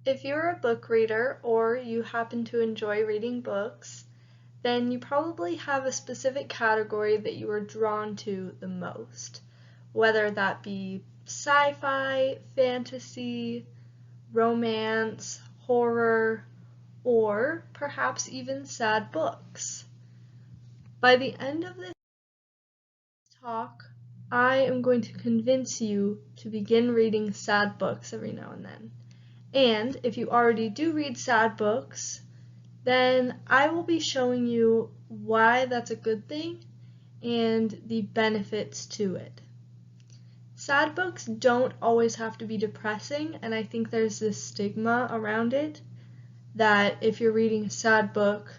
If you're a book reader or you happen to enjoy reading books, then you probably have a specific category that you are drawn to the most, whether that be sci-fi, fantasy, romance, horror, or perhaps even sad books. By the end of this talk, I am going to convince you to begin reading sad books every now and then. And if you already do read sad books, then I will be showing you why that's a good thing and the benefits to it. Sad books don't always have to be depressing, and I think there's this stigma around it that if you're reading a sad book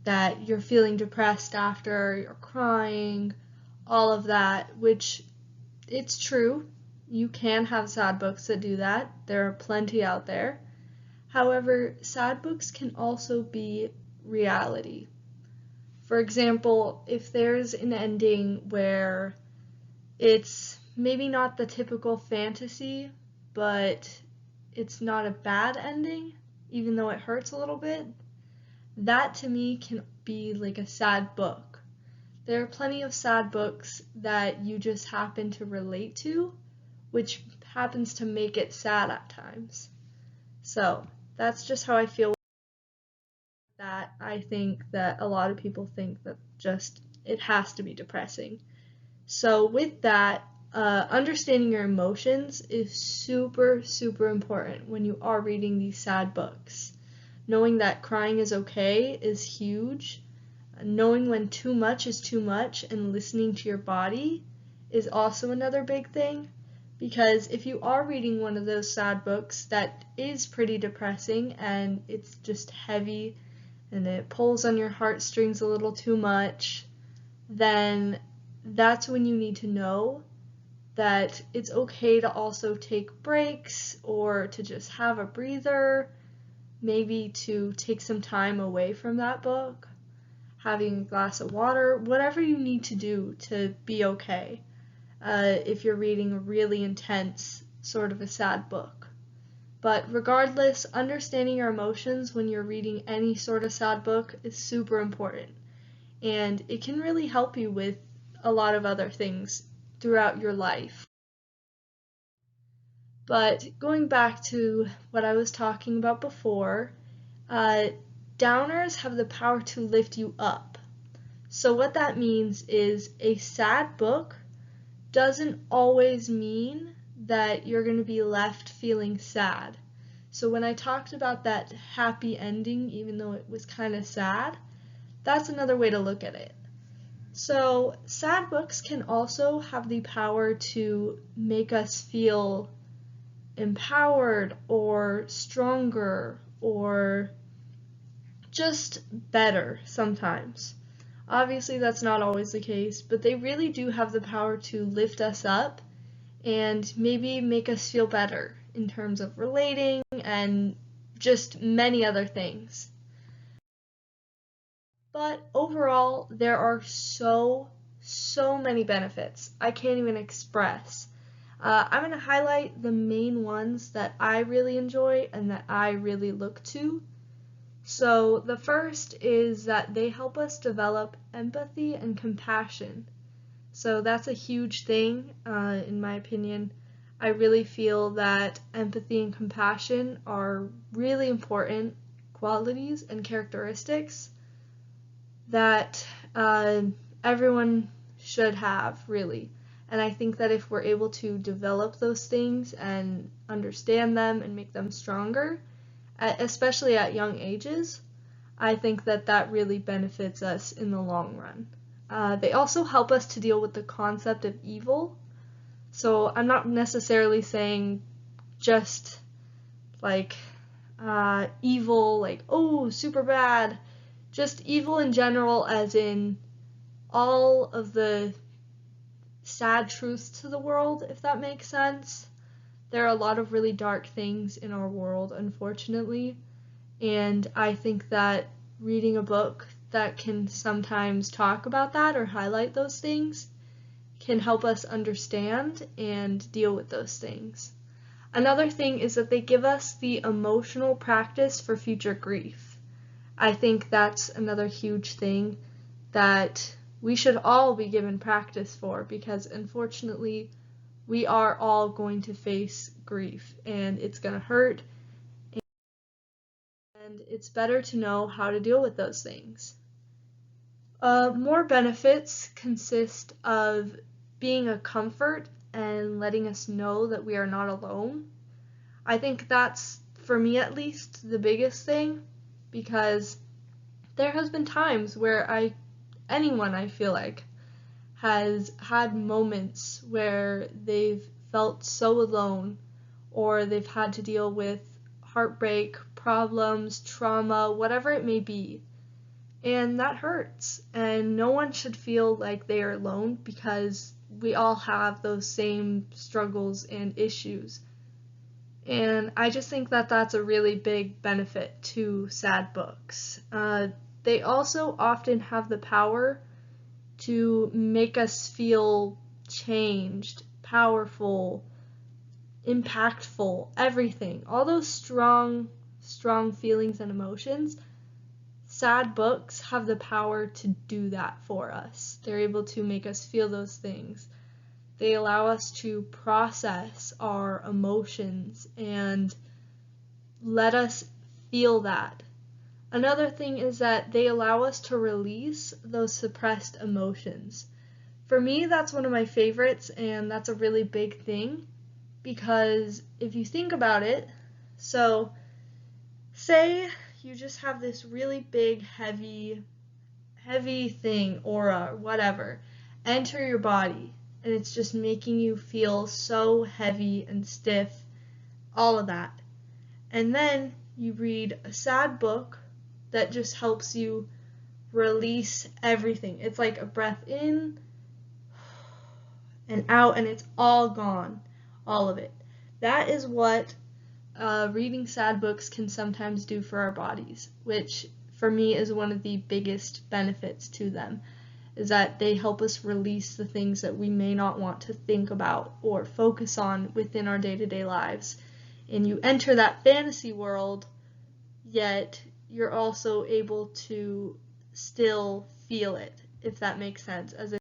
that you're feeling depressed after, you're crying, all of that, which it's true. You can have sad books that do that. There are plenty out there. However, sad books can also be reality. For example, if there's an ending where it's maybe not the typical fantasy, but it's not a bad ending, even though it hurts a little bit, that to me can be like a sad book. There are plenty of sad books that you just happen to relate to, which happens to make it sad at times. So that's just how I feel with that. I think that a lot of people think that just it has to be depressing. So with that, understanding your emotions is super, super important when you are reading these sad books. Knowing that crying is okay is huge. Knowing when too much is too much and listening to your body is also another big thing. Because if you are reading one of those sad books that is pretty depressing and it's just heavy and it pulls on your heartstrings a little too much, then that's when you need to know that it's okay to also take breaks or to just have a breather, maybe to take some time away from that book, having a glass of water, whatever you need to do to be okay. If you're reading a really intense sort of a sad book. But regardless, understanding your emotions when you're reading any sort of sad book is super important. And it can really help you with a lot of other things throughout your life. But going back to what I was talking about before, uh, downers have the power to lift you up. So what that means is a sad book doesn't always mean that you're going to be left feeling sad. So when I talked about that happy ending, even though it was kind of sad, that's another way to look at it. So sad books can also have the power to make us feel empowered or stronger or just better sometimes. Obviously, that's not always the case, but they really do have the power to lift us up and maybe make us feel better in terms of relating and just many other things. But overall, there are so many benefits I can't even express. I'm going to highlight the main ones that I really enjoy and that I really look to. So the first is that they help us develop empathy and compassion. So that's a huge thing, in my opinion. I really feel that empathy and compassion are really important qualities and characteristics that everyone should have, really. And I think that if we're able to develop those things and understand them and make them stronger, especially at young ages, I think that that really benefits us in the long run. They also help us to deal with the concept of evil. So I'm not necessarily saying just like evil, like, oh, super bad. Just evil in general, as in all of the sad truths to the world, if that makes sense. There are a lot of really dark things in our world, unfortunately, and I think that reading a book that can sometimes talk about that or highlight those things can help us understand and deal with those things. Another thing is that they give us the emotional practice for future grief. I think that's another huge thing that we should all be given practice for, because unfortunately we are all going to face grief and it's going to hurt, and it's better to know how to deal with those things. More benefits consist of being a comfort and letting us know that we are not alone. I think that's, for me at least, the biggest thing, because there has been times where anyone I feel like has had moments where they've felt so alone, or they've had to deal with heartbreak, problems, trauma, whatever it may be. And that hurts. And no one should feel like they are alone, because we all have those same struggles and issues. And I just think that that's a really big benefit to sad books. They also often have the power to make us feel changed, powerful, impactful, everything. All those strong feelings and emotions. Sad books have the power to do that for us. They're able to make us feel those things. They allow us to process our emotions and let us feel that. Another thing is that they allow us to release those suppressed emotions. For me, that's one of my favorites, and that's a really big thing, because if you think about it, so say you just have this really big, heavy thing, aura, whatever, enter your body, and it's just making you feel so heavy and stiff, all of that. And then you read a sad book that just helps you release everything. It's like a breath in and out, and it's all gone, all of it. That is what reading sad books can sometimes do for our bodies, which for me is one of the biggest benefits to them, is that they help us release the things that we may not want to think about or focus on within our day-to-day lives. And you enter that fantasy world, yet you're also able to still feel it, if that makes sense, as if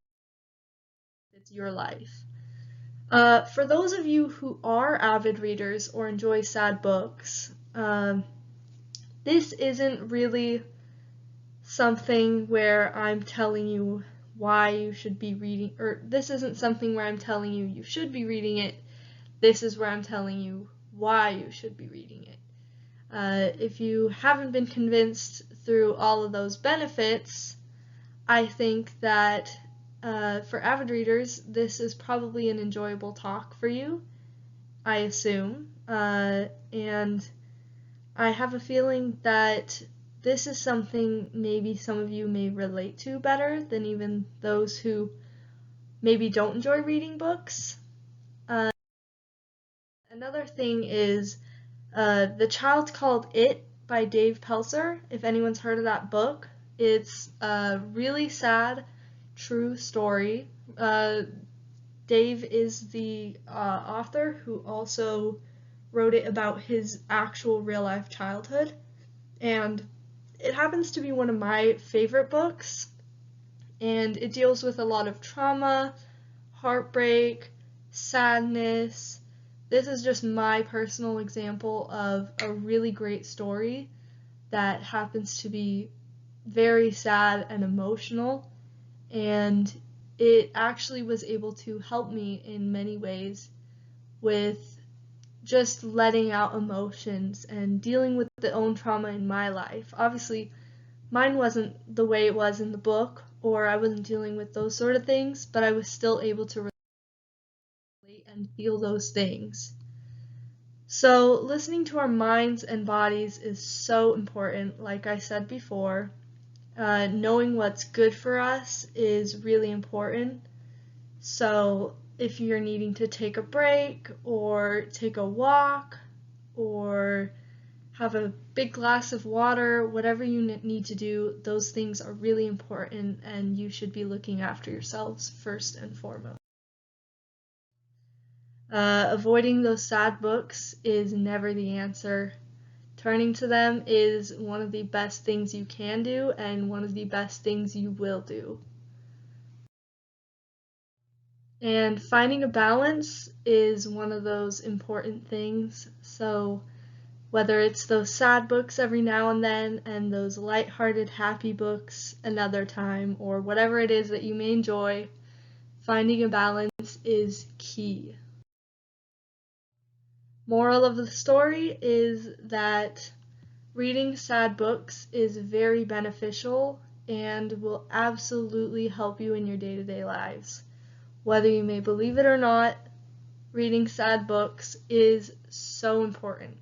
it's your life. For those of you who are avid readers or enjoy sad books, this isn't really something where I'm telling you why you should be reading, or this isn't something where I'm telling you you should be reading it. This is where I'm telling you why you should be reading it. If you haven't been convinced through all of those benefits, I think that for avid readers, this is probably an enjoyable talk for you, I assume. And I have a feeling that this is something maybe some of you may relate to better than even those who maybe don't enjoy reading books. Another thing is The Child Called It by Dave Pelzer, if anyone's heard of that book. It's a really sad, true story. Dave is the author who also wrote it about his actual real-life childhood, and it happens to be one of my favorite books, and it deals with a lot of trauma, heartbreak, sadness. This is just my personal example of a really great story that happens to be very sad and emotional, and it actually was able to help me in many ways with just letting out emotions and dealing with the own trauma in my life. Obviously, mine wasn't the way it was in the book, or I wasn't dealing with those sort of things, but I was still able to relate and feel those things. So listening to our minds and bodies is so important, like I said before. Knowing what's good for us is really important. So if you're needing to take a break or take a walk or have a big glass of water, whatever you need to do, those things are really important, and you should be looking after yourselves first and foremost. Avoiding those sad books is never the answer. Turning to them is one of the best things you can do and one of the best things you will do. And finding a balance is one of those important things. So whether it's those sad books every now and then and those lighthearted happy books another time, or whatever it is that you may enjoy, finding a balance is key. Moral of the story is that reading sad books is very beneficial and will absolutely help you in your day-to-day lives. Whether you may believe it or not, reading sad books is so important.